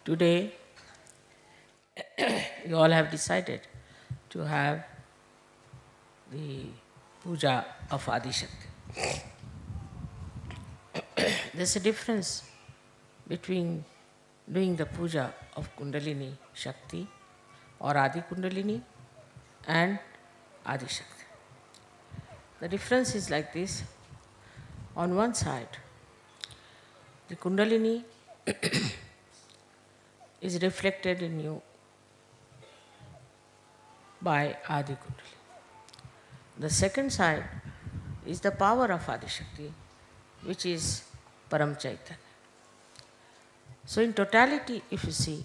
Today, you all have decided to have the puja of Adi Shakti. There's a difference between doing the puja of Kundalini Shakti or Adi Kundalini and Adi Shakti. The difference is like this. On one side, the Kundalini is reflected in you by Adi Kundalini. The second side is the power of Adi Shakti, which is Param Chaitanya. So in totality, if you see,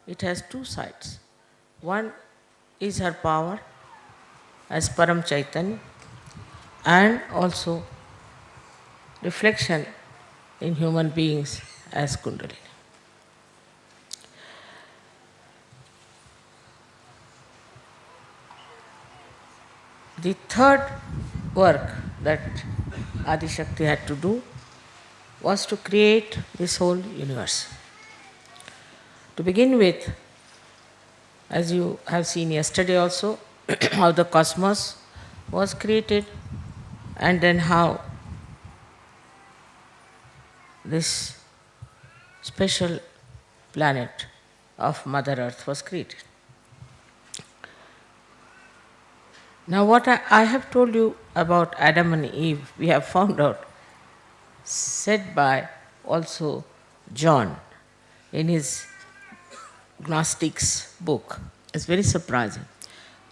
it has two sides. One is her power as Param Chaitanya and also reflection in human beings as Kundalini. The third work that Adi Shakti had to do was to create this whole universe. To begin with, as you have seen yesterday also, how the cosmos was created and then how this special planet of Mother Earth was created. Now what I have told you about Adam and Eve, we have found out, said by also John in his Gnostics book. It's very surprising.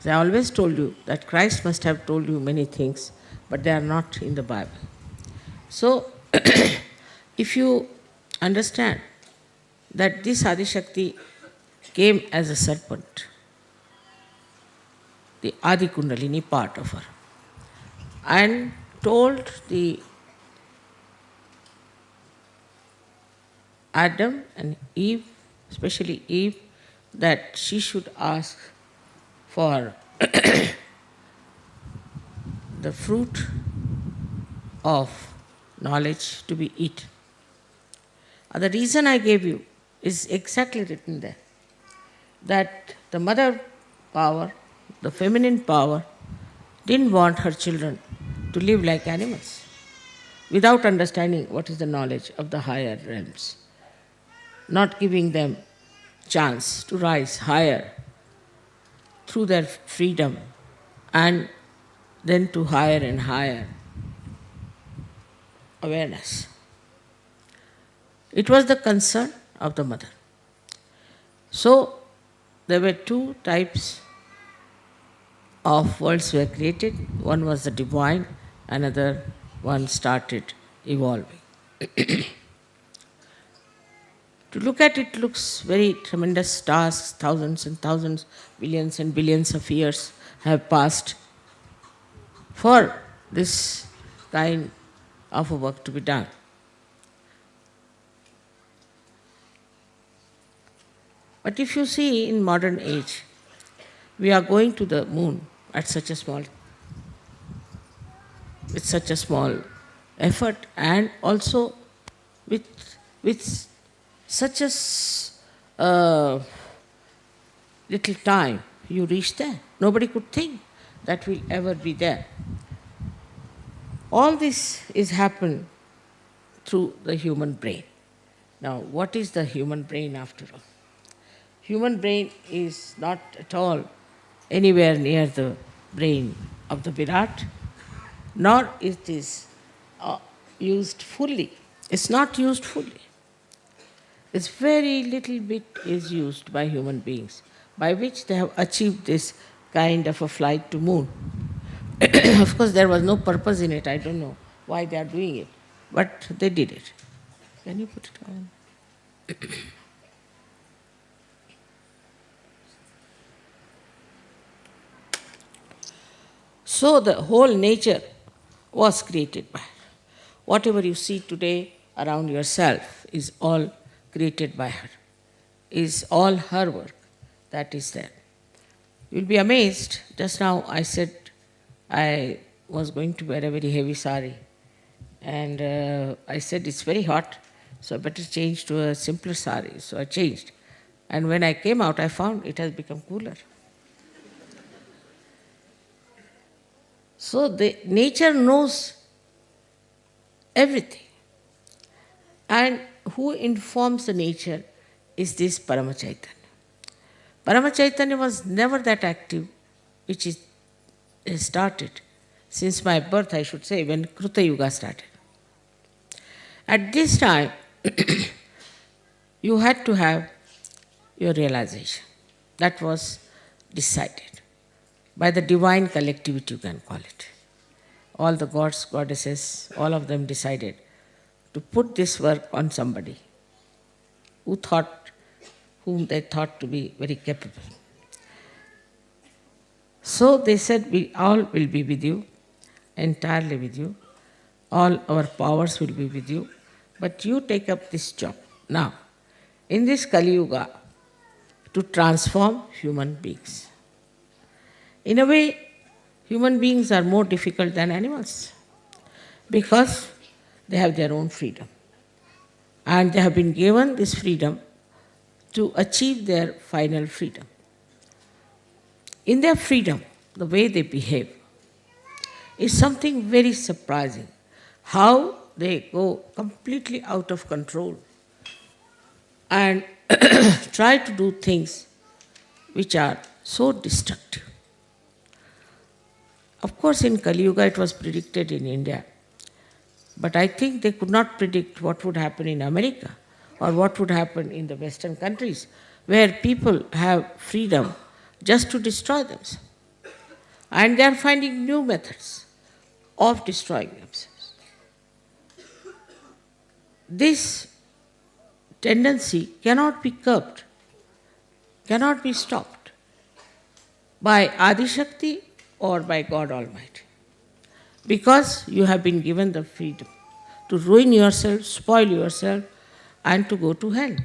I always told you that Christ must have told you many things, but they are not in the Bible. So, if you understand that this Adi Shakti came as a serpent, the Adi Kundalini part of her, and told the Adam and Eve, especially Eve, that she should ask for the fruit of knowledge to be eaten. And the reason I gave you is exactly written there, that the mother power, the feminine power, didn't want her children to live like animals without understanding what is the knowledge of the higher realms, not giving them chance to rise higher through their freedom and then to higher and higher awareness. It was the concern of the mother. So there were two types of worlds were created. One was the divine, another one started evolving. To look at it looks very tremendous tasks, thousands and thousands, billions and billions of years have passed for this kind of a work to be done. But if you see in modern age, we are going to the moon at such a small, with such a small effort and also with such a little time you reach there. Nobody could think that we'll ever be there. All this is happened through the human brain. Now, what is the human brain after all? Human brain is not at all anywhere near the brain of the Virat, nor it is used fully. It's not used fully. It's very little bit is used by human beings, by which they have achieved this kind of a flight to moon. Of course, there was no purpose in it. I don't know why they are doing it, but they did it. Can you put it on? So the whole nature was created by her. Whatever you see today around yourself is all created by her, is all her work that is there. You'll be amazed. Just now I said I was going to wear a very heavy sari And I said, it's very hot, so I better change to a simpler sari. So I changed. And when I came out, I found it has become cooler. So the nature knows everything. And who informs the nature is this Paramachaitanya. Paramachaitanya was never that active, which is started since my birth, I should say, when Kruta Yuga started. At this time, you had to have your realization. That was decided by the divine collectivity, you can call it. All the gods, goddesses, all of them decided to put this work on somebody whom they thought to be very capable. So they said, we all will be with you, entirely with you. All our powers will be with you, but you take up this job. Now, in this Kali Yuga, to transform human beings. In a way, human beings are more difficult than animals because they have their own freedom. And they have been given this freedom to achieve their final freedom. In their freedom, the way they behave is something very surprising. How they go completely out of control and try to do things which are so destructive. Of course, in Kali Yuga it was predicted in India, but I think they could not predict what would happen in America or what would happen in the Western countries, where people have freedom just to destroy themselves. And they are finding new methods of destroying themselves. This tendency cannot be curbed, cannot be stopped by Adi Shakti or by God Almighty, because you have been given the freedom to ruin yourself, spoil yourself, and to go to hell.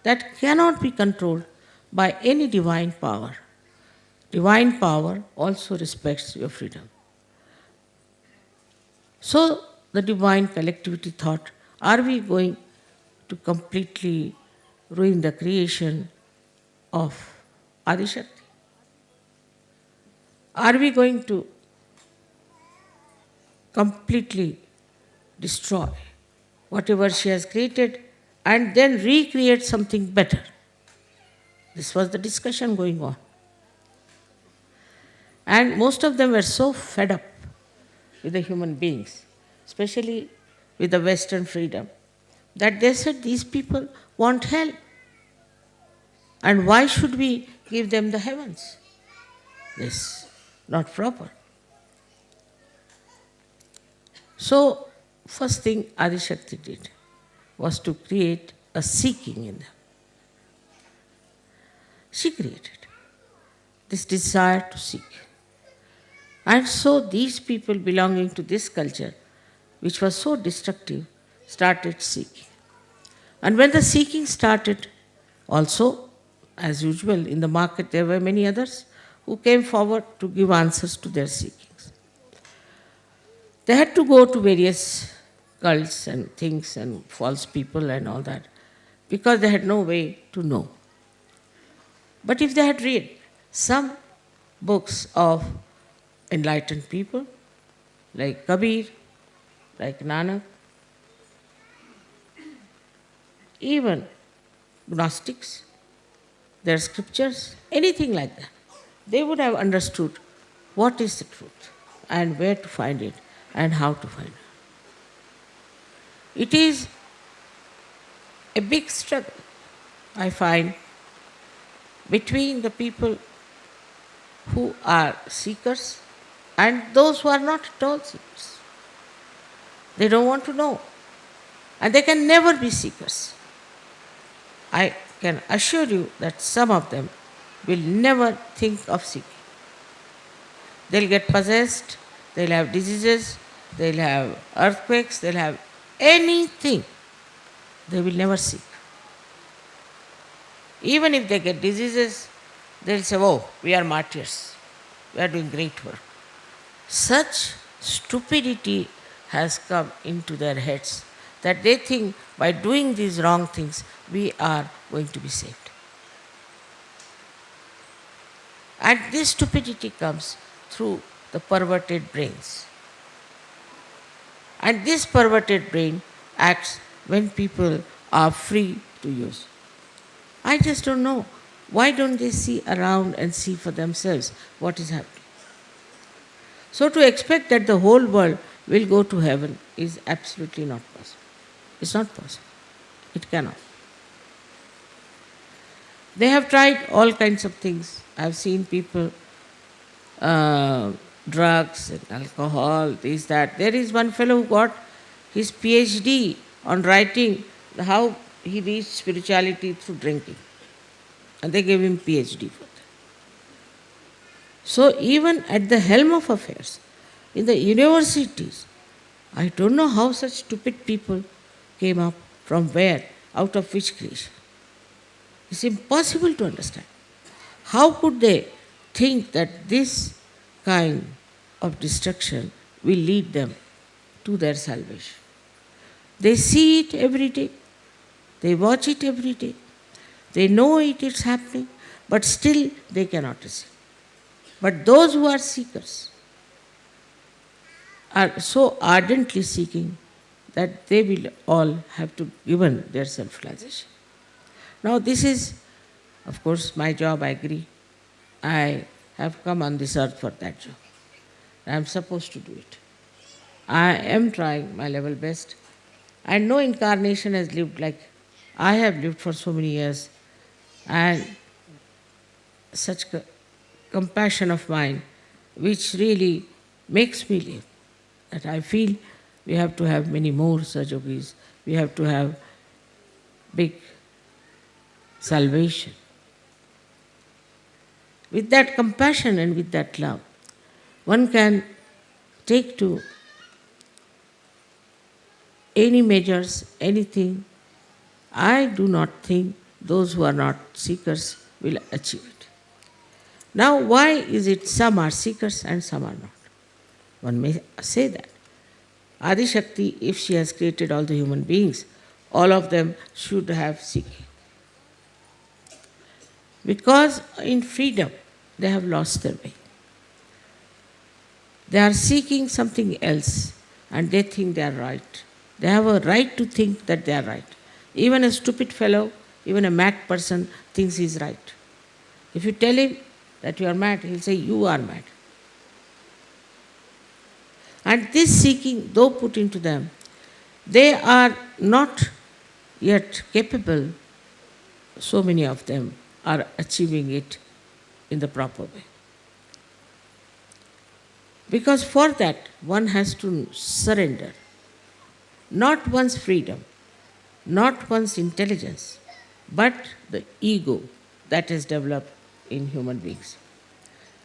That cannot be controlled by any divine power. Divine power also respects your freedom. So the divine collectivity thought, are we going to completely ruin the creation of Adi Shakti? Are we going to completely destroy whatever she has created and then recreate something better? This was the discussion going on. And most of them were so fed up with the human beings, especially with the Western freedom, that they said these people want hell. And why should we give them the heavens? This is not proper. So, first thing Adi Shakti did was to create a seeking in them. She created this desire to seek. And so these people belonging to this culture, which was so destructive, started seeking. And when the seeking started, also, as usual, in the market there were many others who came forward to give answers to their seekings. They had to go to various cults and things and false people and all that, because they had no way to know. But if they had read some books of enlightened people, like Kabir, like Nanak, even Gnostics, their scriptures, anything like that, they would have understood what is the truth and where to find it and how to find it. It is a big struggle, I find, between the people who are seekers and those who are not at all seekers. They don't want to know. And they can never be seekers. I can assure you that some of them will never think of seeking. They'll get possessed, they'll have diseases, they'll have earthquakes, they'll have anything. They will never seek. Even if they get diseases, they'll say, oh, we are martyrs. We are doing great work. Such stupidity has come into their heads that they think by doing these wrong things, we are going to be saved. And this stupidity comes through the perverted brains. And this perverted brain acts when people are free to use. I just don't know. Why don't they see around and see for themselves what is happening? So to expect that the whole world will go to heaven is absolutely not possible. It's not possible. It cannot. They have tried all kinds of things. I've seen people, drugs and alcohol, this, that. There is one fellow who got his PhD on writing how he reached spirituality through drinking. And they gave him PhD for that. So even at the helm of affairs, in the universities, I don't know how such stupid people came up, from where, out of which creation. It's impossible to understand. How could they think that this kind of destruction will lead them to their salvation? They see it every day. They watch it every day. They know it is happening, but still they cannot receive. But those who are seekers are so ardently seeking that they will all have to given their self-realization. Now this is, of course, my job, I agree. I have come on this earth for that job. I am supposed to do it. I am trying my level best. And no incarnation has lived like I have lived for so many years. And such compassion of mine, which really makes me live. That I feel we have to have many more Sahajogis. We have to have big salvation. With that compassion and with that love, one can take to any measures, anything. I do not think those who are not seekers will achieve it. Now, why is it some are seekers and some are not? One may say that. Adi Shakti, if she has created all the human beings, all of them should have seeking. Because in freedom, they have lost their way. They are seeking something else and they think they are right. They have a right to think that they are right. Even a stupid fellow, even a mad person thinks he is right. If you tell him that you are mad, he will say, you are mad. And this seeking, though put into them, they are not yet capable, so many of them are achieving it in the proper way. Because for that, one has to surrender not one's freedom, not one's intelligence, but the ego that is developed in human beings.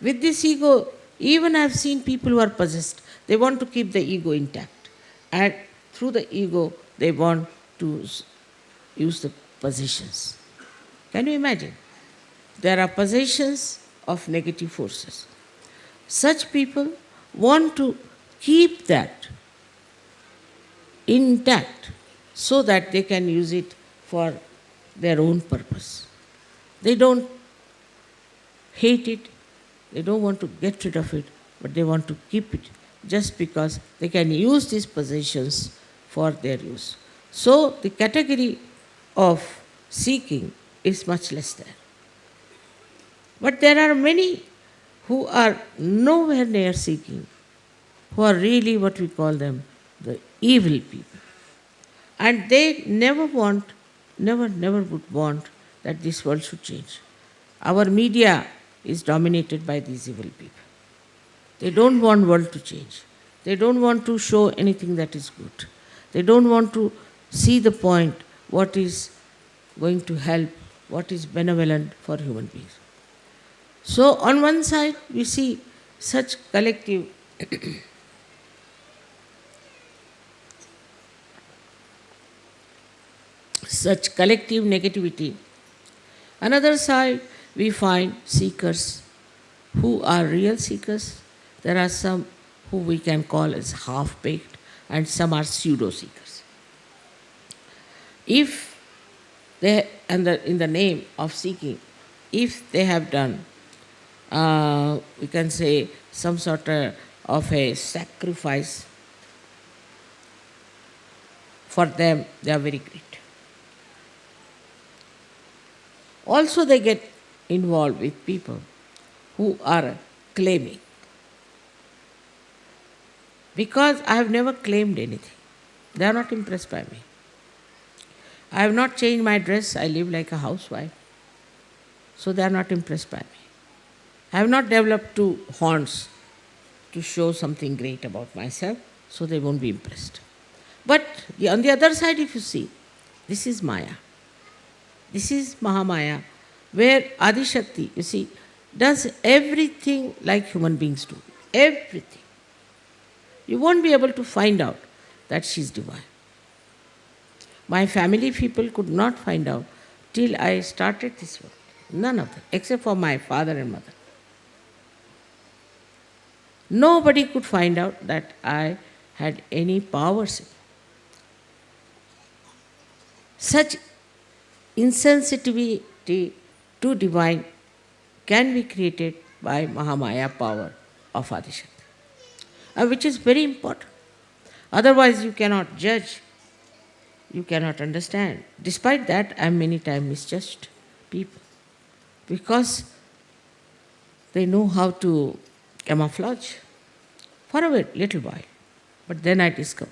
With this ego, even I have seen people who are possessed, they want to keep the ego intact. And through the ego, they want to use the possessions. Can you imagine? There are possessions of negative forces. Such people want to keep that intact so that they can use it for their own purpose. They don't hate it, they don't want to get rid of it, but they want to keep it just because they can use these possessions for their use. So the category of seeking is much less there. But there are many who are nowhere near seeking, who are really what we call them, the evil people. And they never would want that this world should change. Our media is dominated by these evil people. They don't want world to change. They don't want to show anything that is good. They don't want to see the point, what is going to help, what is benevolent for human beings. So on one side, we see such collective negativity. Another side, we find seekers who are real seekers. There are some who we can call as half-baked, and some are pseudo-seekers. If they, in the name of seeking, if they have done, we can say, some sort of a sacrifice, for them they are very great. Also they get involved with people who are claiming. Because I have never claimed anything. They are not impressed by me. I have not changed my dress, I live like a housewife. So they are not impressed by me. I have not developed two horns to show something great about myself, so they won't be impressed. But on the other side, if you see, this is Maya. This is Mahamaya, where Adi Shakti, you see, does everything like human beings do. Everything. You won't be able to find out that she is divine. My family people could not find out till I started this work. None of them, except for my father and mother. Nobody could find out that I had any powers. Such insensitivity to divine can be created by Mahamaya power of Adishakti, which is very important. Otherwise you cannot judge, you cannot understand. Despite that, I am many times misjudged people because they know how to camouflage for a little while. But then I discover,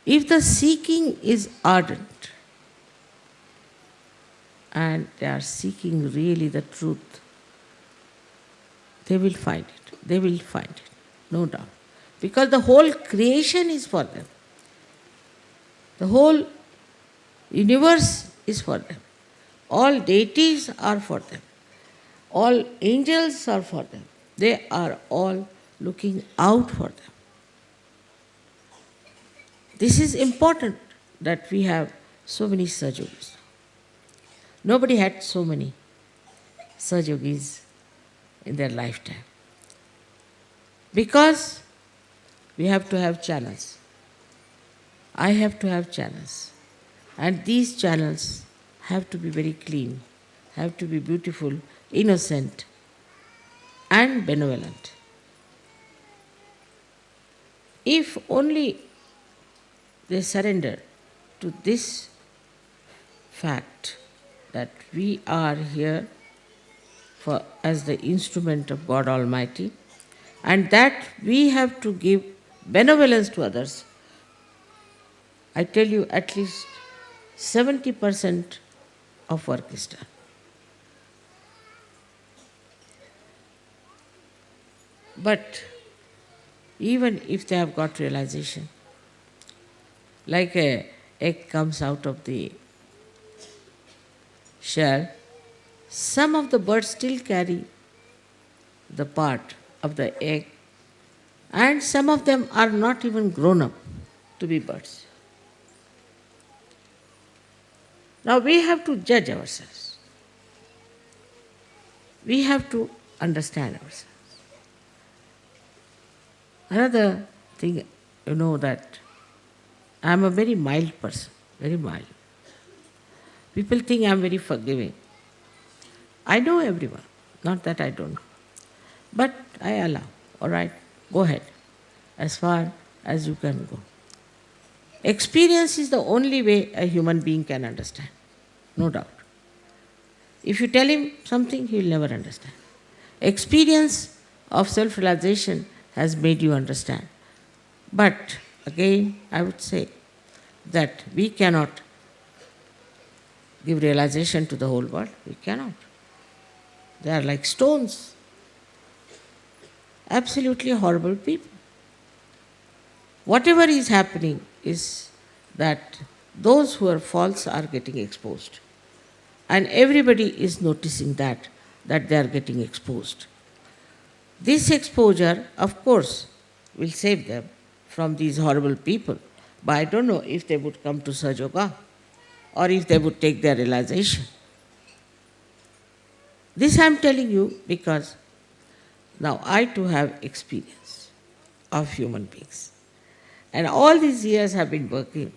if the seeking is ardent and they are seeking really the truth, they will find it. They will find it, no doubt. Because the whole creation is for them. The whole universe is for them. All deities are for them. All angels are for them. They are all looking out for them. This is important that we have so many Sahajogis. Nobody had so many Sahajogis in their lifetime. Because we have to have channels. I have to have channels. And these channels have to be very clean, have to be beautiful, innocent, and benevolent. If only they surrender to this fact that we are here as the instrument of God Almighty, and that we have to give benevolence to others, I tell you, at least 70% of work is done. But even if they have got realization, like an egg comes out of the shell, some of the birds still carry the part of the egg, and some of them are not even grown up to be birds. Now we have to judge ourselves. We have to understand ourselves. Another thing, you know, that I am a very mild person, very mild. People think I am very forgiving. I know everyone, not that I don't know. But I allow, all right, go ahead, as far as you can go. Experience is the only way a human being can understand, no doubt. If you tell him something, he will never understand. Experience of self-realization has made you understand. But again, I would say that we cannot give realization to the whole world. We cannot. They are like stones. Absolutely horrible people. Whatever is happening is that those who are false are getting exposed. And everybody is noticing that they are getting exposed. This exposure, of course, will save them from these horrible people. But I don't know if they would come to SahajaYoga or if they would take their realization. This I am telling you because now I too have experience of human beings. and all these years have been working,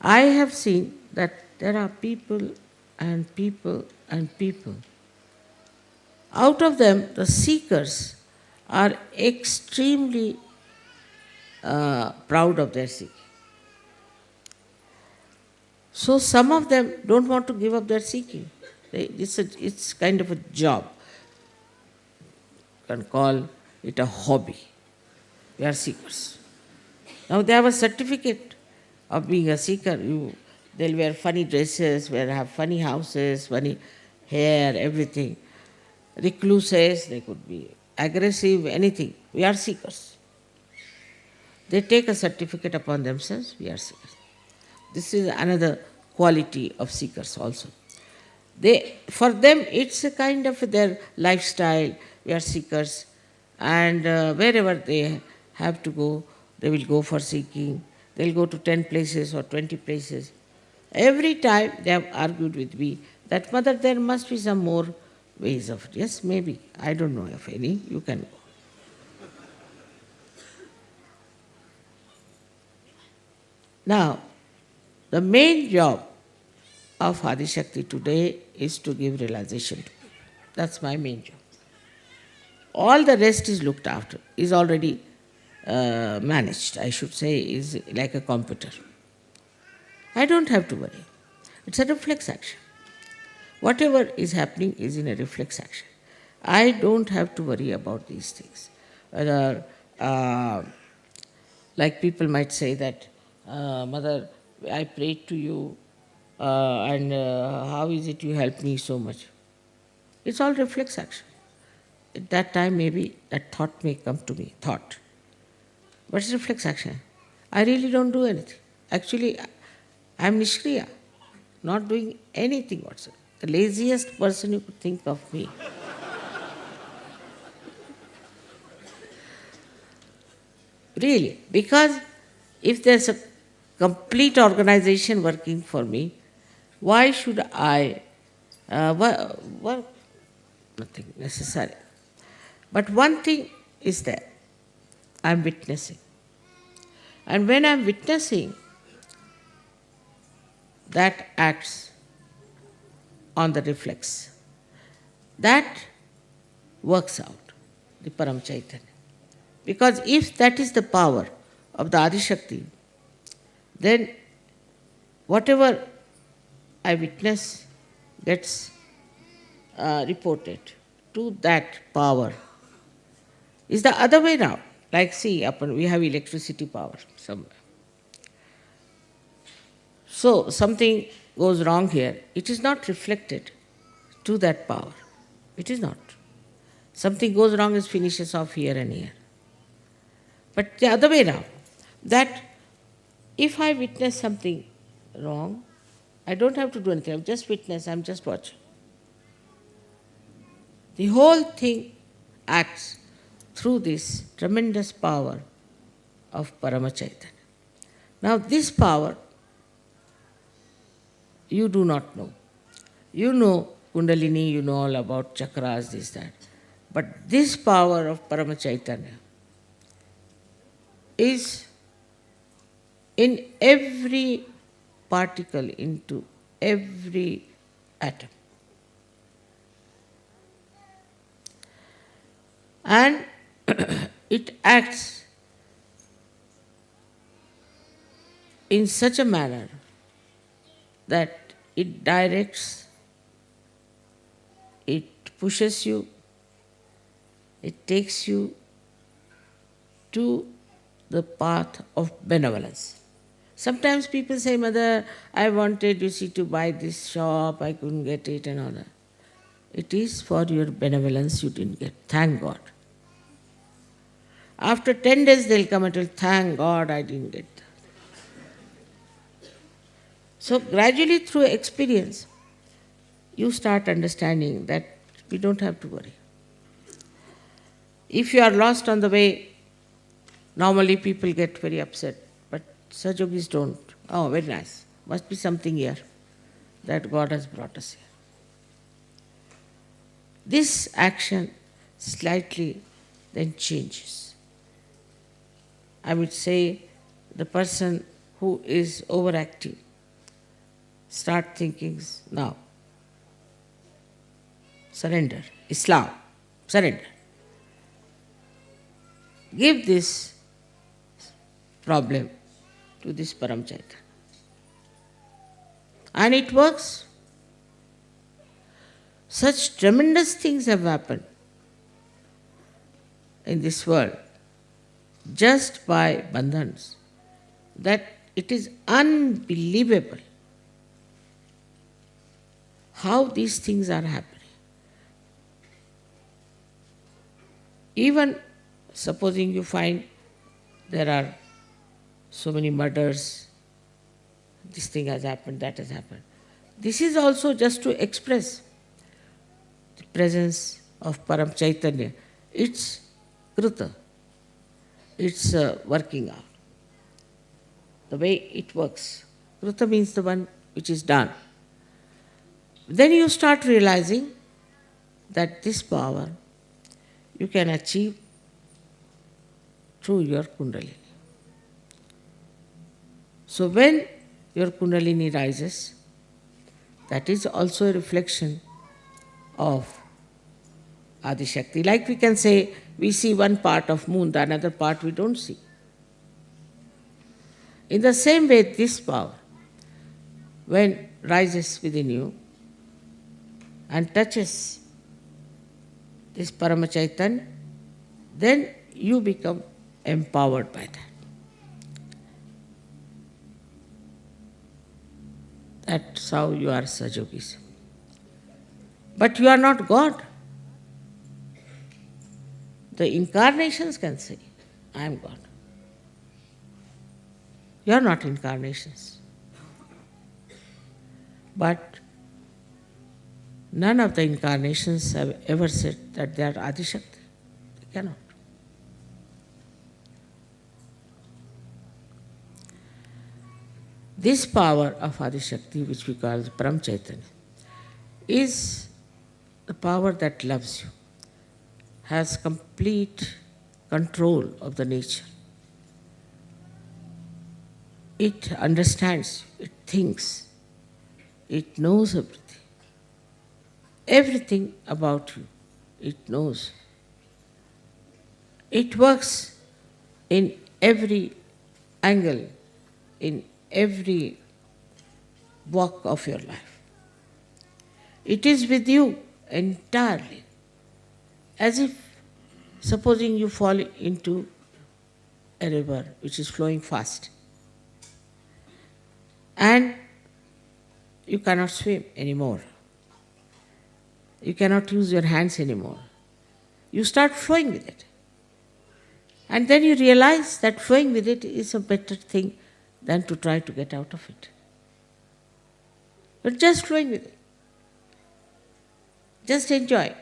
I have seen that there are people and people and people. Out of them, the seekers are extremely proud of their seeking. So some of them don't want to give up their seeking. It's kind of a job. You can call it a hobby. We are seekers. Now they have a certificate of being a seeker. They'll wear funny dresses, they'll have funny houses, funny hair, everything. Recluses, they could be aggressive, anything. We are seekers. They take a certificate upon themselves, we are seekers. This is another quality of seekers also. For them, it's a kind of their lifestyle. We are seekers, and wherever they have to go, they will go for seeking. They'll go to 10 places or 20 places. Every time they have argued with me that, Mother, there must be some more ways of it. Yes, maybe. I don't know of any. You can go. Now, the main job of Adishakti today is to give realization to me. That's my main job. All the rest is looked after, is already managed, I should say, is like a computer. I don't have to worry. It's a reflex action. Whatever is happening is in a reflex action. I don't have to worry about these things. Whether, like people might say that, Mother, I prayed to you, and how is it you helped me so much? It's all reflex action. At that time, maybe that thought may come to me, thought. But it's reflex action. I really don't do anything. Actually, I'm Nishkriya, not doing anything whatsoever. The laziest person you could think of me. Really, because if there's a complete organization working for me, why should I work? Nothing necessary. But one thing is there. I'm witnessing. And when I'm witnessing, that acts on the reflex. That works out, the Param Chaitanya. Because if that is the power of the Adishakti, then whatever I witness gets reported to that power. Is the other way now. Like see, we have electricity power somewhere. So something goes wrong here. It is not reflected to that power. It is not. Something goes wrong, it finishes off here and here. But the other way around, that if I witness something wrong, I don't have to do anything. I'm just witness, I'm just watching. The whole thing acts through this tremendous power of Parama Chaitanya. Now this power, you do not know. You know Kundalini, you know all about chakras, this, that. But this power of Parama Chaitanya is in every particle, into every atom. And it acts in such a manner that it directs, it pushes you, it takes you to the path of benevolence. Sometimes people say, Mother, I wanted, to buy this shop, I couldn't get it and all that. It is for your benevolence you didn't get. Thank God. After 10 days they'll come and tell, thank God I didn't get that. So gradually through experience, you start understanding that we don't have to worry. If you are lost on the way, normally people get very upset, but Sahajogis don't. Oh, very nice. Must be something here that God has brought us here. This action slightly then changes. I would say the person who is overactive, start thinking now. Surrender. Islam. Surrender. Give this problem to this Param Chaitanya. And it works. Such tremendous things have happened in this world just by bandhans that it is unbelievable how these things are happening. Even supposing you find there are so many murders, this thing has happened, that has happened. This is also just to express the presence of Param Chaitanya. It's Kruta. It's working out. The way it works. Kruta means the one which is done. Then you start realizing that this power you can achieve through your Kundalini. So when your Kundalini rises, that is also a reflection of Adi Shakti. Like we can say, we see one part of moon, the another part we don't see. In the same way, this power, when rises within you and touches this Parama Chaitanya, then you become empowered by that. That's how you are Sahajyogis. But you are not God. The incarnations can say, I am God. You are not incarnations. But none of the incarnations have ever said that they are Adi Shakti. They cannot. This power of Adi Shakti, which we call the Param Chaitanya, is the power that loves you, has complete control of the nature. It understands, it thinks, it knows everything. Everything about you, it knows. It works in every angle, in every walk of your life. It is with you entirely. As if, supposing you fall into a river which is flowing fast and you cannot swim anymore. You cannot use your hands anymore. You start flowing with it. And then you realize that flowing with it is a better thing than to try to get out of it. But just flowing with it. Just enjoy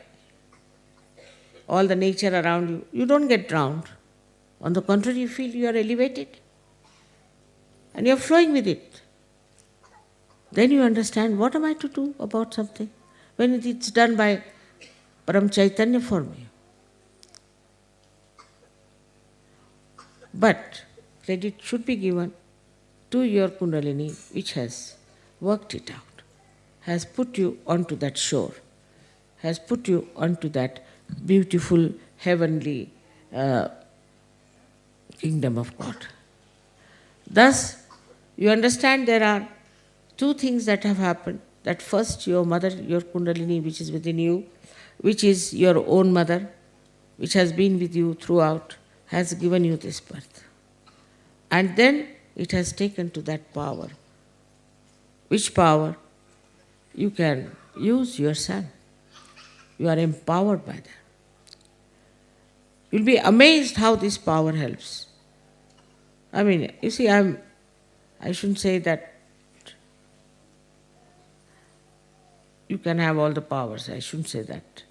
all the nature around you. You don't get drowned. On the contrary, you feel you are elevated. And you are flowing with it. Then you understand, what am I to do about something when it's done by Param Chaitanya for me? But credit should be given to your Kundalini, which has worked it out, has put you onto that shore, has put you onto that beautiful heavenly kingdom of God. Thus, you understand there are two things that have happened. That first, your mother, your Kundalini, which is within you, which is your own mother, which has been with you throughout, has given you this birth. And then it has taken to that power, which power you can use yourself. You are empowered by that. You'll be amazed how this power helps. I mean, you see, I shouldn't say that you can have all the powers. I shouldn't say that.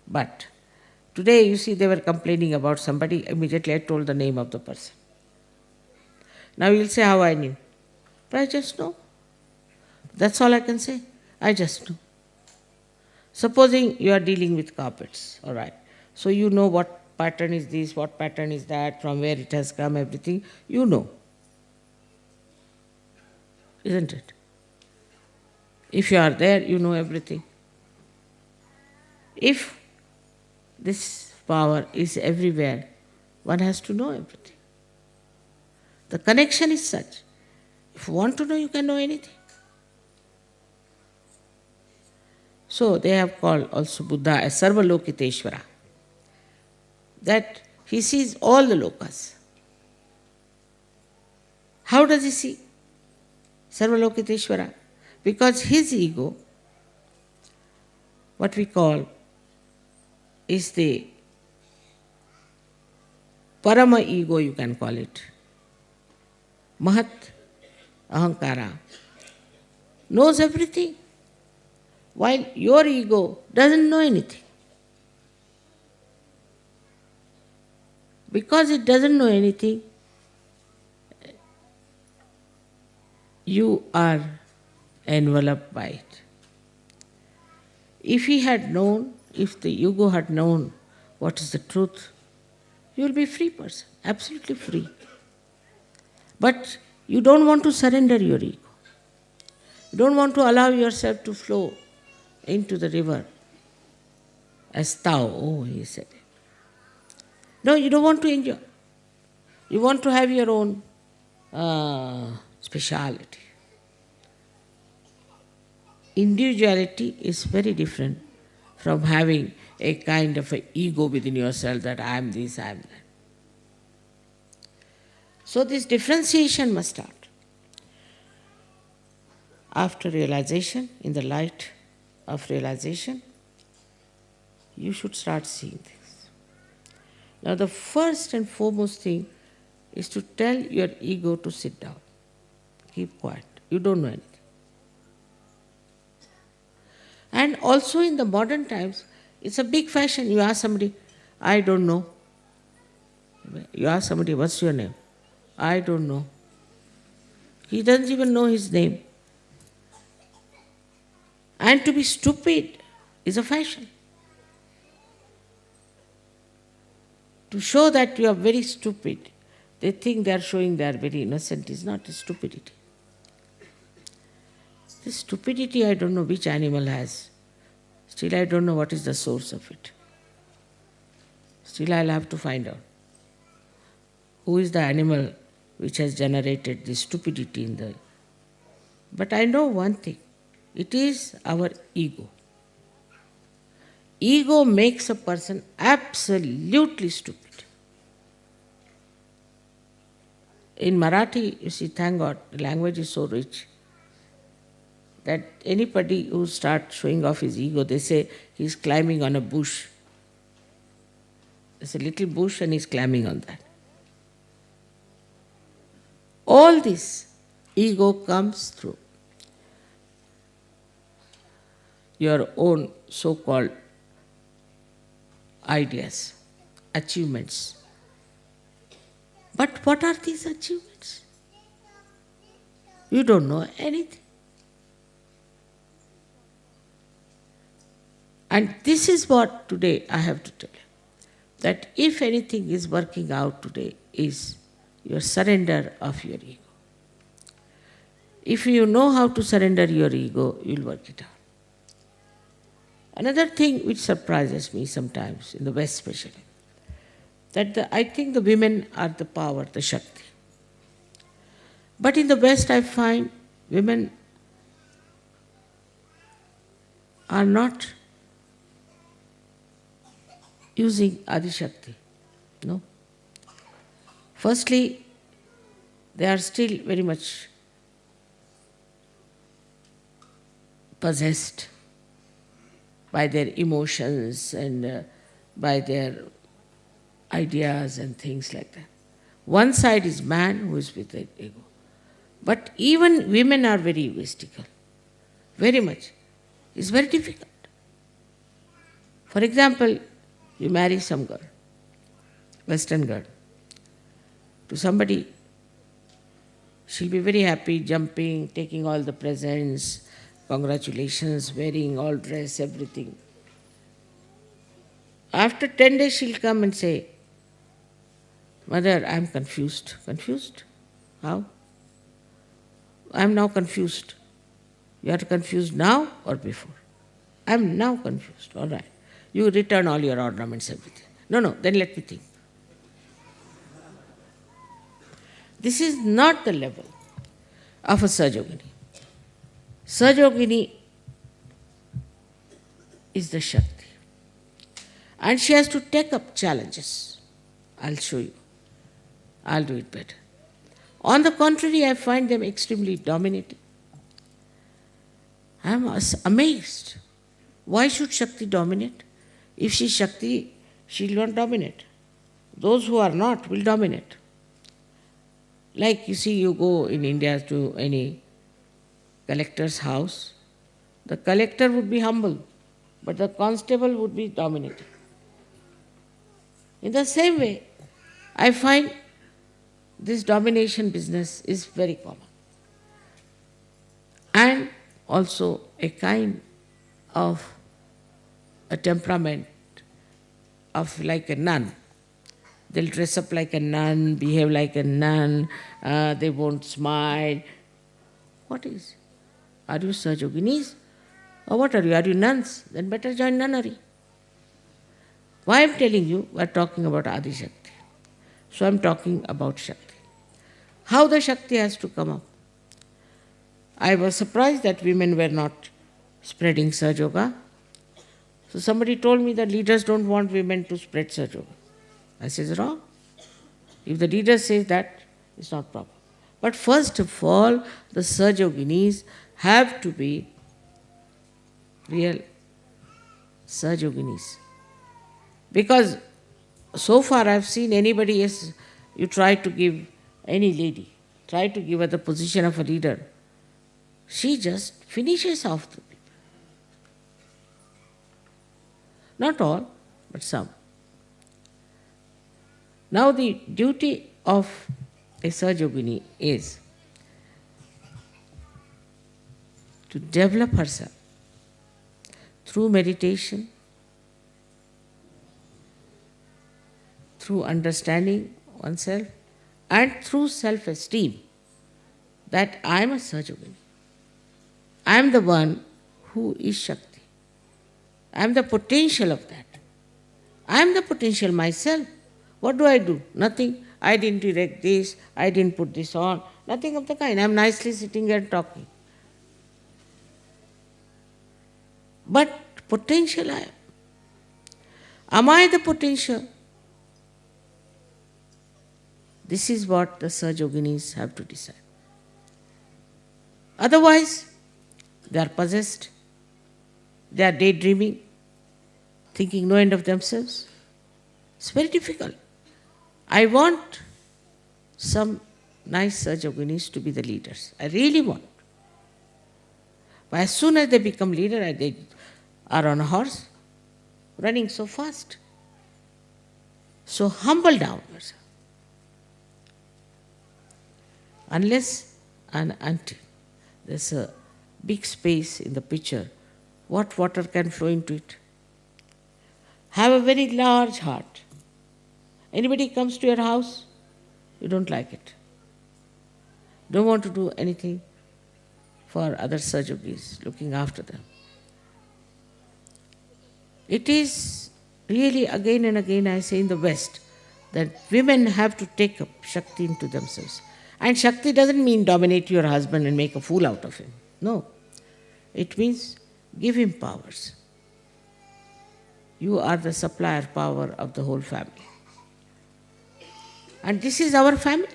But today, you see, they were complaining about somebody. Immediately I told the name of the person. Now you'll say how I knew. But I just know. That's all I can say. I just know. Supposing you are dealing with carpets, all right. So you know what pattern is this, what pattern is that, from where it has come, everything, you know. Isn't it? If you are there, you know everything. If this power is everywhere, one has to know everything. The connection is such. If you want to know, you can know anything. So they have called also Buddha as Sarvalokiteshvara. That he sees all the lokas. How does he see Sarvalokiteshvara? Because his ego, what we call, is the Parama ego, you can call it. Mahat Ahankara knows everything, while your ego doesn't know anything. Because it doesn't know anything, you are enveloped by it. If he had known, if the ego had known what is the truth, you will be a free person, absolutely free. But you don't want to surrender your ego. You don't want to allow yourself to flow into the river as thou, oh, he said. No, you don't want to enjoy. You want to have your own speciality. Individuality is very different from having a kind of an ego within yourself that I am this, I am that. So this differentiation must start. After realization, in the light of realization, you should start seeing this. Now the first and foremost thing is to tell your ego to sit down. Keep quiet. You don't know anything. And also in the modern times, it's a big fashion. You ask somebody, I don't know. You ask somebody, what's your name? I don't know. He doesn't even know his name. And to be stupid is a fashion. To show that you are very stupid, they think they are showing they are very innocent. It's not a stupidity. This stupidity, I don't know which animal has. Still, I don't know what is the source of it. Still, I'll have to find out. Who is the animal which has generated this stupidity in the... But I know one thing. It is our ego. Ego makes a person absolutely stupid. In Marathi, you see, thank God, the language is so rich that anybody who starts showing off his ego, they say he's climbing on a bush. There's a little bush and he's climbing on that. All this ego comes through your own so-called ideas, achievements. But what are these achievements? You don't know anything. And this is what today I have to tell you. That if anything is working out today is your surrender of your ego. If you know how to surrender your ego, you'll work it out. Another thing which surprises me sometimes, in the West especially, that I think the women are the power, the Shakti. But in the West I find women are not using Adi Shakti. No. Firstly, they are still very much possessed by their emotions and by their ideas and things like that. One side is man who is with the ego. But even women are very egoistical. Very much. It's very difficult. For example, you marry some girl, Western girl, to somebody, she'll be very happy, jumping, taking all the presents, congratulations, wearing all dress, everything. After 10 days she'll come and say, Mother, I am confused. Confused? How? I am now confused. You are confused now or before? I am now confused. All right. You return all your ornaments, everything. No, then let me think. This is not the level of a Sahajogini. Sahajogini is the Shakti. And she has to take up challenges. I'll show you. I'll do it better. On the contrary, I find them extremely dominating. I am amazed. Why should Shakti dominate? If she's Shakti, she will not dominate. Those who are not will dominate. Like you see, you go in India to any collector's house, the collector would be humble, but the constable would be dominating. In the same way, I find this domination business is very common. And also a kind of a temperament of like a nun. They'll dress up like a nun, behave like a nun, they won't smile. What is? Are you Sahajayoginis? Or what are you? Are you nuns? Then better join nunnery. Why I'm telling you, we're talking about Adi Shakti. So I'm talking about Shakti. How the Shakti has to come up. I was surprised that women were not spreading SahajaYoga. So somebody told me that leaders don't want women to spread SahajaYoga. I said, wrong. If the leader says that, it's not proper. But first of all, the Sahajayoginis have to be real Sahajayoginis. Because so far I've seen anybody else, you try to give any lady, try to give her the position of a leader, she just finishes off the people. Not all, but some. Now the duty of a Sahajogini is to develop herself through meditation, through understanding oneself, and through self-esteem that I am a Sahajogini. I am the one who is Shakti. I am the potential of that. I am the potential myself. What do? Nothing. I didn't erect this, I didn't put this on, nothing of the kind. I am nicely sitting here talking. But potential I am. Am I the potential? This is what the Sahajayoginis have to decide. Otherwise, they are possessed, they are daydreaming, thinking no end of themselves. It's very difficult. I want some nice Sahajayoginis to be the leaders. I really want. But as soon as they become leader, they are on a horse, running so fast. So humble down yourself. Unless and until there's a big space in the pitcher, what water can flow into it? Have a very large heart. Anybody comes to your house, you don't like it. Don't want to do anything for other Sahajogis, looking after them. It is really again and again I say in the West that women have to take up Shakti into themselves. And Shakti doesn't mean dominate your husband and make a fool out of him. No. It means give him powers. You are the supplier power of the whole family. And this is our family.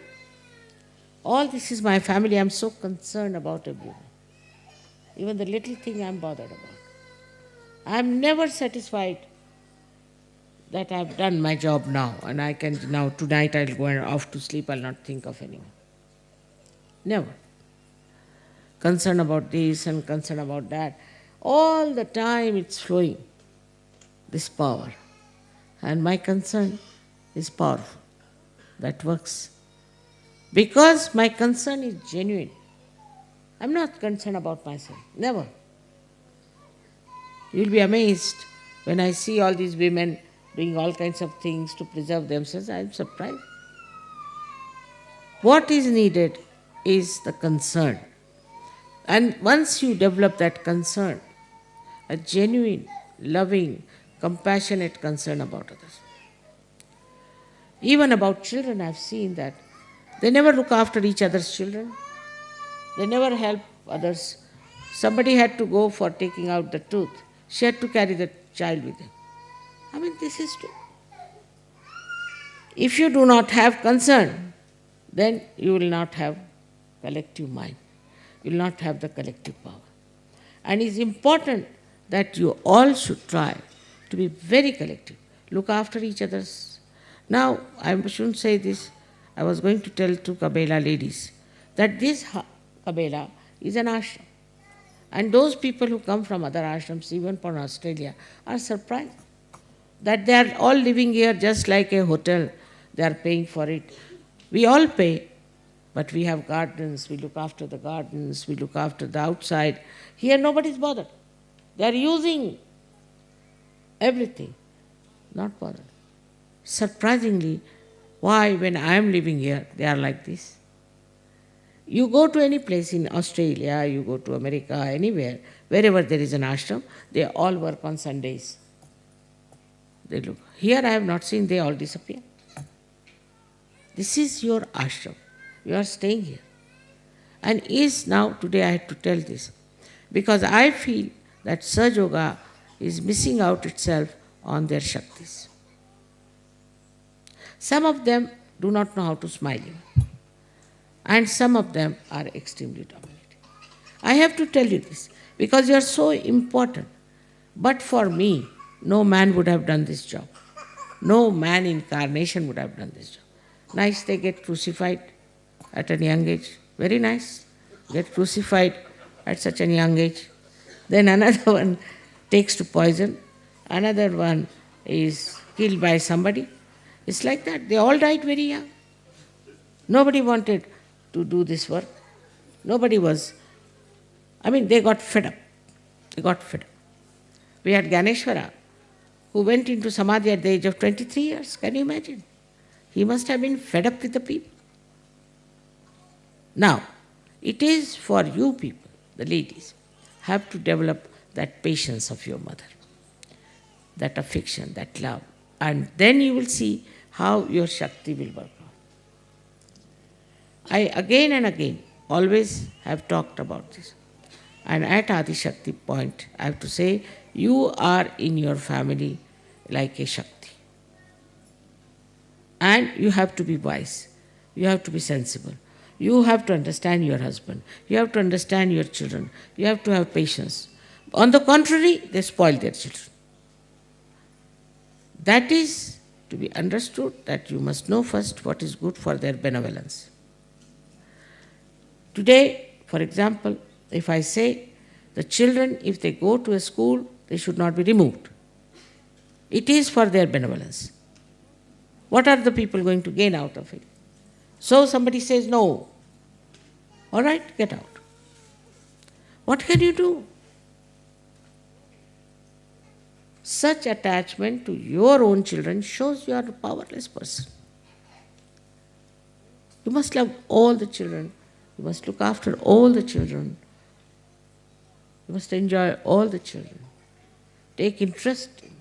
All this is my family. I am so concerned about everyone. Even the little thing I am bothered about. I am never satisfied that I have done my job now and I can now, tonight I will go off to sleep, I will not think of anyone. Never. Concern about this and concern about that. All the time it's flowing, this power. And my concern is powerful. That works. Because my concern is genuine. I'm not concerned about myself. Never. You'll be amazed when I see all these women doing all kinds of things to preserve themselves. I'm surprised. What is needed is the concern. And once you develop that concern, a genuine, loving, compassionate concern about others. Even about children, I've seen that they never look after each other's children. They never help others. Somebody had to go for taking out the tooth. She had to carry the child with her. I mean, this is true. If you do not have concern, then you will not have collective mind. You will not have the collective power. And it's important that you all should try to be very collective. Look after each other's. Now, I shouldn't say this. I was going to tell to Cabella ladies that this Cabella is an ashram. And those people who come from other ashrams, even from Australia, are surprised that they are all living here just like a hotel. They are paying for it. We all pay, but we have gardens, we look after the gardens, we look after the outside. Here nobody is bothered. They are using everything, not bothered. Surprisingly, why when I am living here, they are like this? You go to any place in Australia, you go to America, anywhere, wherever there is an ashram, they all work on Sundays. They look. Here I have not seen, they all disappear. This is your ashram. You are staying here. And now, today I had to tell this, because I feel that SahajaYoga is missing out itself on their Shaktis. Some of them do not know how to smile even. And some of them are extremely dominating. I have to tell you this, because you are so important. But for me, no man would have done this job. No man incarnation would have done this job. Nice, they get crucified at a young age. Very nice. Get crucified at such a young age. Then another one takes to poison. Another one is killed by somebody. It's like that. They all died very young. Nobody wanted to do this work. Nobody was. They got fed up. They got fed up. We had Ganeshwara, who went into Samadhi at the age of 23 years. Can you imagine? He must have been fed up with the people. Now, it is for you people, the ladies, have to develop that patience of your mother, that affection, that love. And then you will see how your Shakti will work out. I again and again always have talked about this. And at Adi Shakti point, I have to say, you are in your family like a Shakti. And you have to be wise. You have to be sensible. You have to understand your husband. You have to understand your children. You have to have patience. On the contrary, they spoil their children. That is to be understood, that you must know first what is good for their benevolence. Today, for example, if I say the children, if they go to a school, they should not be removed. It is for their benevolence. What are the people going to gain out of it? So somebody says no. All right, get out. What can you do? Such attachment to your own children shows you are a powerless person. You must love all the children. You must look after all the children. You must enjoy all the children. Take interest in them.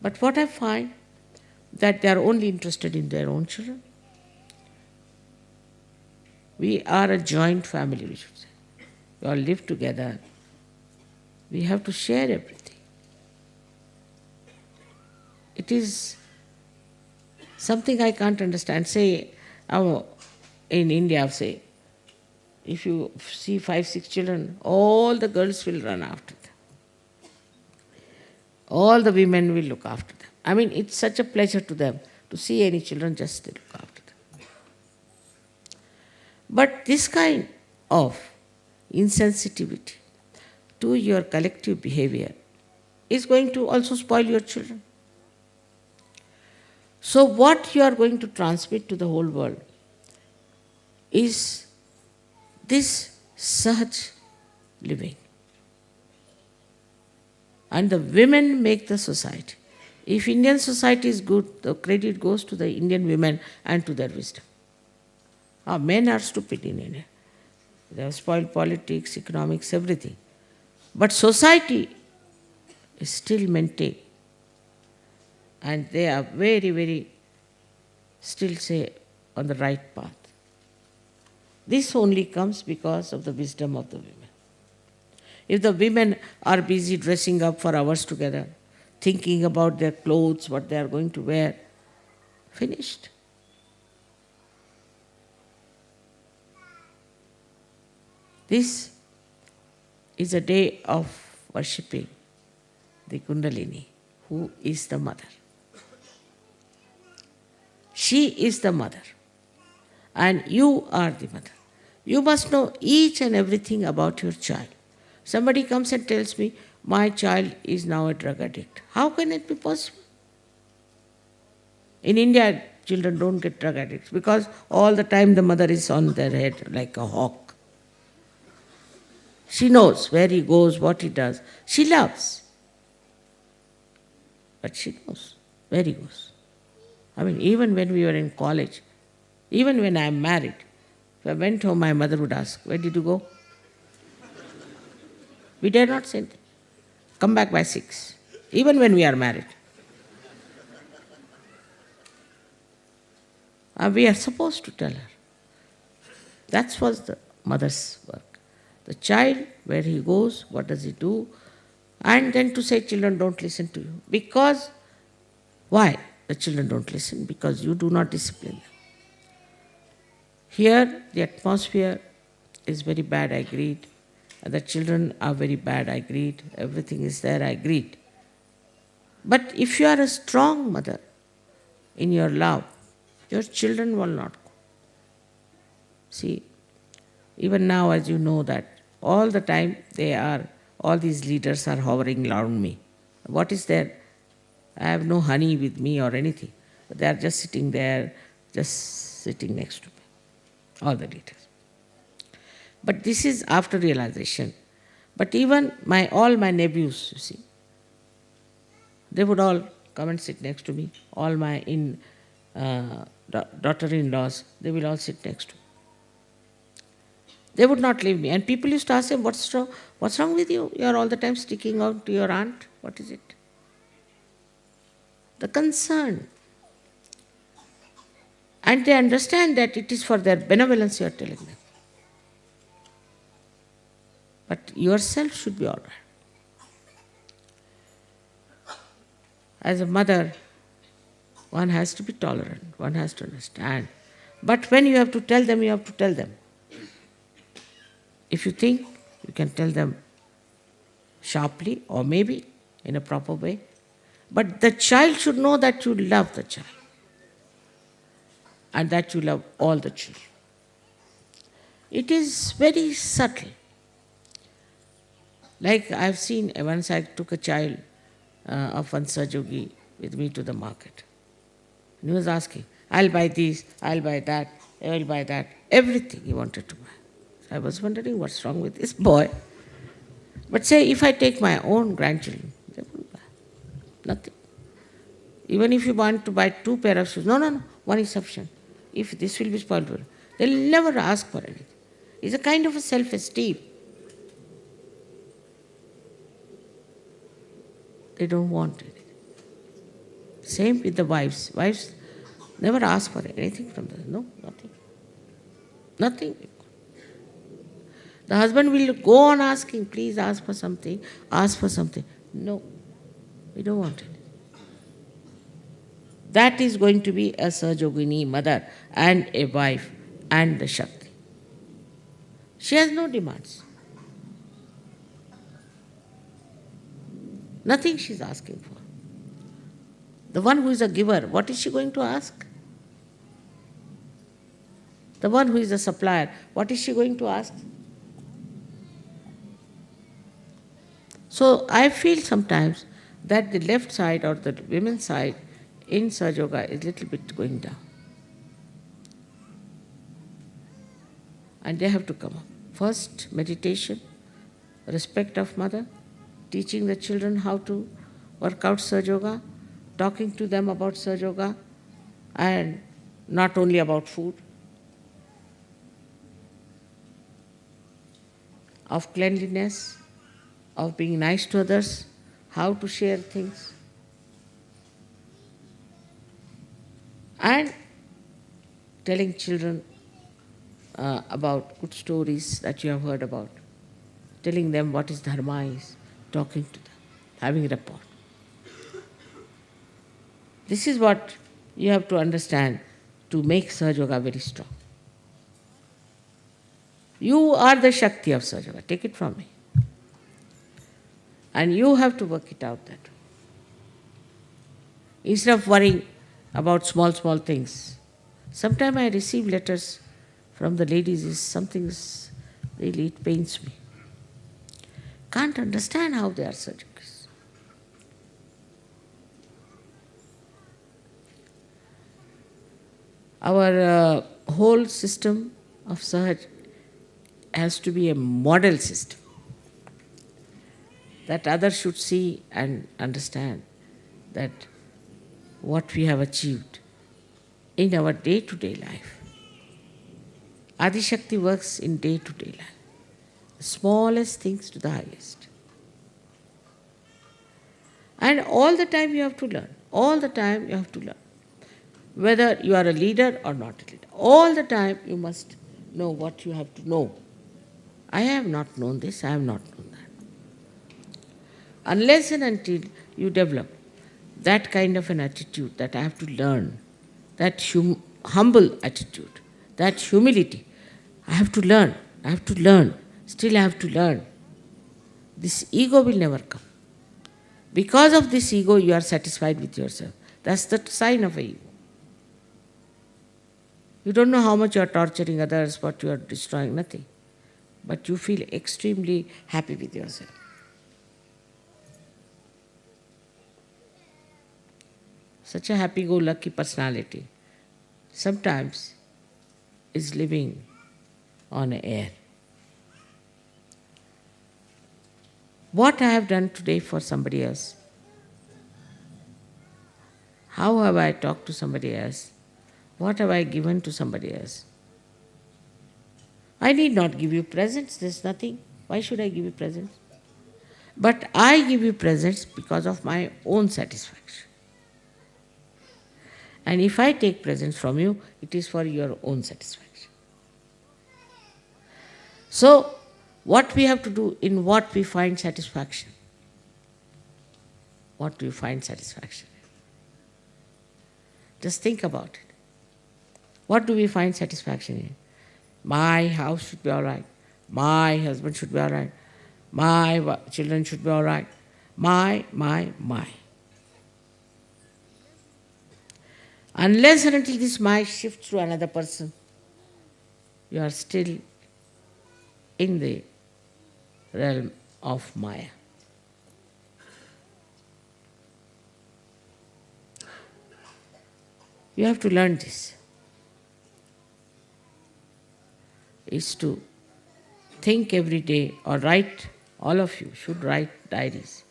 But what I find, that they are only interested in their own children. We are a joint family, we should say. We all live together. We have to share everything. It is something I can't understand. Say, in India, say, if you see 5, 6 children, all the girls will run after them. All the women will look after them. It's such a pleasure to them to see any children, just they look after them. But this kind of insensitivity to your collective behavior is going to also spoil your children. So what you are going to transmit to the whole world is this Sahaj living. And the women make the society. If Indian society is good, the credit goes to the Indian women and to their wisdom. Men are stupid in India. They have spoiled politics, economics, everything. But society is still maintained. And they are very, very, still say, on the right path. This only comes because of the wisdom of the women. If the women are busy dressing up for hours together, thinking about their clothes, what they are going to wear, finished. This is a day of worshipping the Kundalini, who is the mother. She is the mother, and you are the mother. You must know each and everything about your child. Somebody comes and tells me, my child is now a drug addict. How can it be possible? In India, children don't get drug addicts because all the time the mother is on their head like a hawk. She knows where he goes, what he does. She loves. But she knows where he goes. I mean, even when we were in college, even when I am married, if I went home, my mother would ask, where did you go? We dare not say, come back by 6, even when we are married. We are supposed to tell her. That was the mother's work. The child, where he goes, what does he do? And then to say, children don't listen to you. Because, why the children don't listen? Because you do not discipline them. Here, the atmosphere is very bad, I agreed. And the children are very bad, I agreed. Everything is there, I agreed. But if you are a strong mother in your love, your children will not go. See, even now, as you know that, all the time all these leaders are hovering around me. What is there? I have no honey with me or anything. But they are just sitting there, just sitting next to me. All the leaders. But this is after realization. But even all my nephews, you see, they would all come and sit next to me. All my daughter-in-laws, they will all sit next to me. They would not leave me. And people used to ask them, what's wrong with you? You are all the time sticking out to your aunt. What is it? The concern. And they understand that it is for their benevolence you are telling them. But yourself should be all right. As a mother, one has to be tolerant, one has to understand. But when you have to tell them, you have to tell them. If you think, you can tell them sharply or maybe in a proper way. But the child should know that you love the child and that you love all the children. It is very subtle. Like I've seen, once I took a child of one SahajaYogi with me to the market. And he was asking, I'll buy this, I'll buy that, I'll buy that. Everything he wanted to buy. So I was wondering what's wrong with this boy. But say, if I take my own grandchildren, they won't buy. Nothing. Even if you want to buy 2 pairs of shoes, no, one is sufficient. If this will be spoiled, they'll never ask for anything. It's a kind of a self-esteem. They don't want anything. Same with the wives. Wives never ask for anything from them. No, nothing. Nothing. The husband will go on asking, please ask for something, ask for something. No, we don't want it. That is going to be a SahajaYogini mother and a wife and the Shakti. She has no demands. Nothing she is asking for. The one who is a giver, what is she going to ask? The one who is a supplier, what is she going to ask? So I feel sometimes that the left side or the women's side in SahajaYoga is a little bit going down. And they have to come up. First, meditation, respect of mother, teaching the children how to work out SahajaYoga, talking to them about SahajaYoga, and not only about food. of cleanliness, of being nice to others, how to share things, and telling children about good stories that you have heard about, telling them what is dharma is, talking to them, having rapport. This is what you have to understand to make SahajaYoga very strong. You are the Shakti of SahajaYoga, take it from me. And you have to work it out that way. Instead of worrying about small things. Sometimes I receive letters from the ladies, really, it pains me. Can't understand how they are surgical. Our whole system of Sahaj has to be a model system that others should see and understand that what we have achieved in our day-to-day life. Adi Shakti works in day-to-day life. The smallest things to the highest. And all the time you have to learn. All the time you have to learn. Whether you are a leader or not a leader. All the time you must know what you have to know. I have not known this, I have not known that. Unless and until you develop that kind of an attitude that I have to learn, that humble attitude, that humility, I have to learn, still I have to learn. This ego will never come. Because of this ego, you are satisfied with yourself. That's the sign of an ego. You don't know how much you are torturing others, what you are destroying, nothing. But you feel extremely happy with yourself. Such a happy-go-lucky personality sometimes is living on air. What I have done today for somebody else, how have I talked to somebody else, what have I given to somebody else? I need not give you presents, there's nothing. Why should I give you presents? But I give you presents because of my own satisfaction. And if I take presents from you, it is for your own satisfaction. So, what we have to do, in what we find satisfaction? What do you find satisfaction in? Just think about it. What do we find satisfaction in? My house should be all right. My husband should be all right. My children should be all right. My. Unless and until this my shifts to another person, you are still in the realm of Maya. You have to learn this. Is to think every day, or write, all of you should write diaries.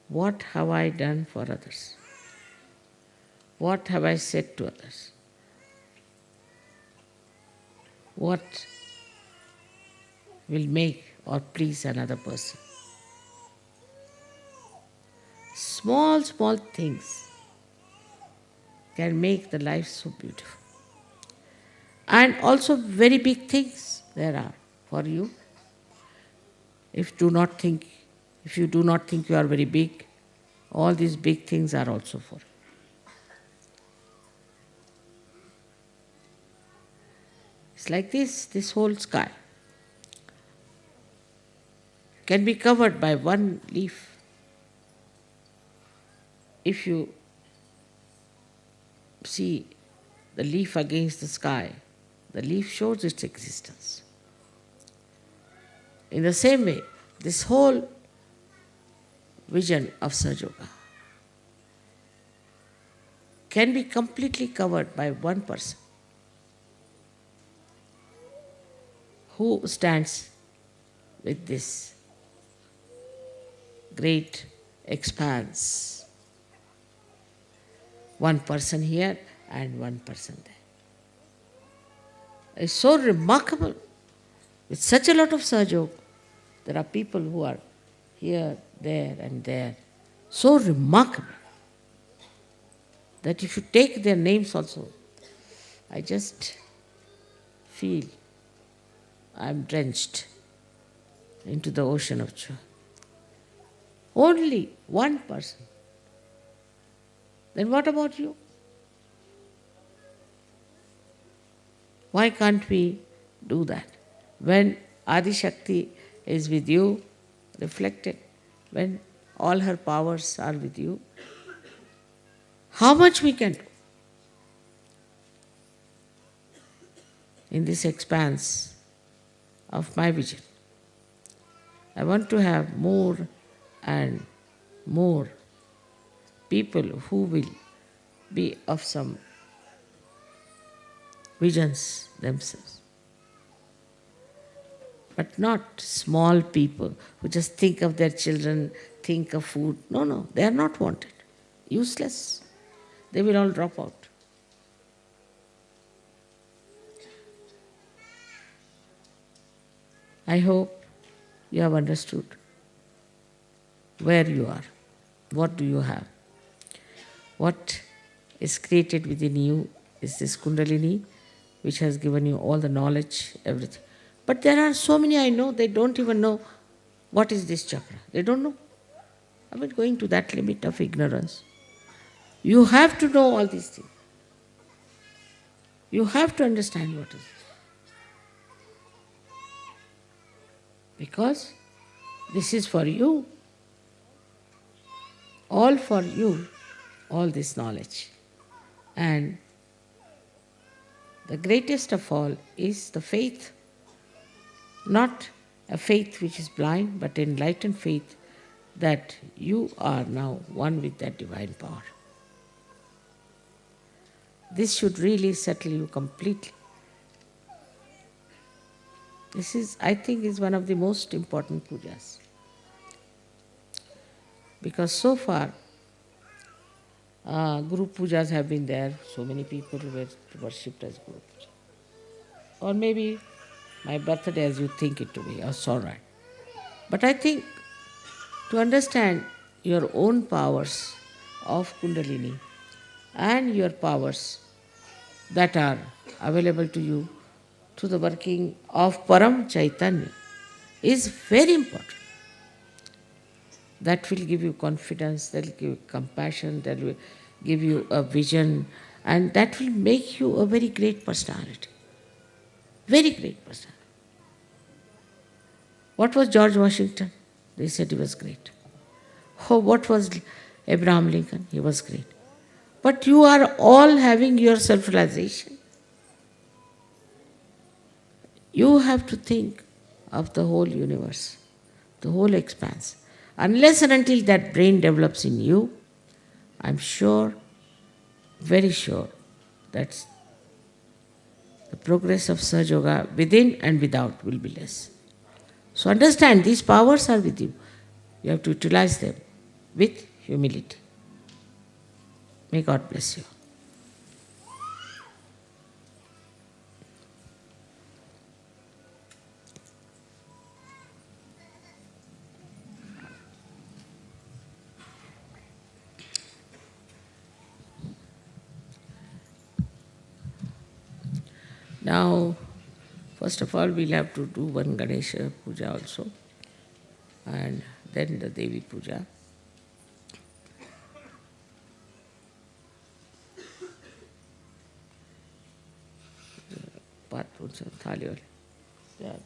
What have I done for others? What have I said to others? What will make or please another person? Small things can make the life so beautiful. And also very big things there are for you. If you do not think you are very big, all these big things are also for you. It's like this whole sky can be covered by one leaf. If you see the leaf against the sky, the leaf shows its existence. In the same way, this whole vision of SahajaYoga can be completely covered by one person who stands with this great expanse. One person here and one person there. It's so remarkable, with such a lot of SahajaYoga, There are people who are here, there and there, so remarkable that if you take their names also, I just feel I am drenched into the ocean of joy. Only one person. Then what about you? Why can't we do that? When Adi Shakti is with you, reflected, when all her powers are with you, how much we can do in this expanse of my vision. I want to have more and more people who will be of some visions themselves. But not small people who just think of their children, think of food. No, they are not wanted. Useless. They will all drop out. I hope you have understood where you are. What do you have? What is created within you is this Kundalini, which has given you all the knowledge, everything. But there are so many I know, they don't even know what is this chakra. They don't know. I mean, going to that limit of ignorance. You have to know all these things. You have to understand what is it. Because this is for you. All for you, all this knowledge. And the greatest of all is the faith. Not a faith which is blind, but enlightened faith that you are now one with that divine power. This should really settle you completely. This is, I think, is one of the most important pujas. Because so far, Guru Pujas have been there, so many people were worshipped as Guru Puja. Or maybe my birthday as you think it to be, that's all right. But I think to understand your own powers of Kundalini and your powers that are available to you through the working of Param Chaitanya is very important. That will give you confidence, that will give you compassion, that will give you a vision, and that will make you a very great personality. Very great personality. What was George Washington? They said he was great. Oh, what was Abraham Lincoln? He was great. But you are all having your self-realization. You have to think of the whole universe, the whole expanse. Unless and until that brain develops in you, I'm sure, very sure, that the progress of SahajaYoga within and without will be less. So understand, these powers are with you. You have to utilize them with humility. May God bless you. Now, first of all, we'll have to do one Ganesha Puja also, and then the Devi Puja. Part thali wale.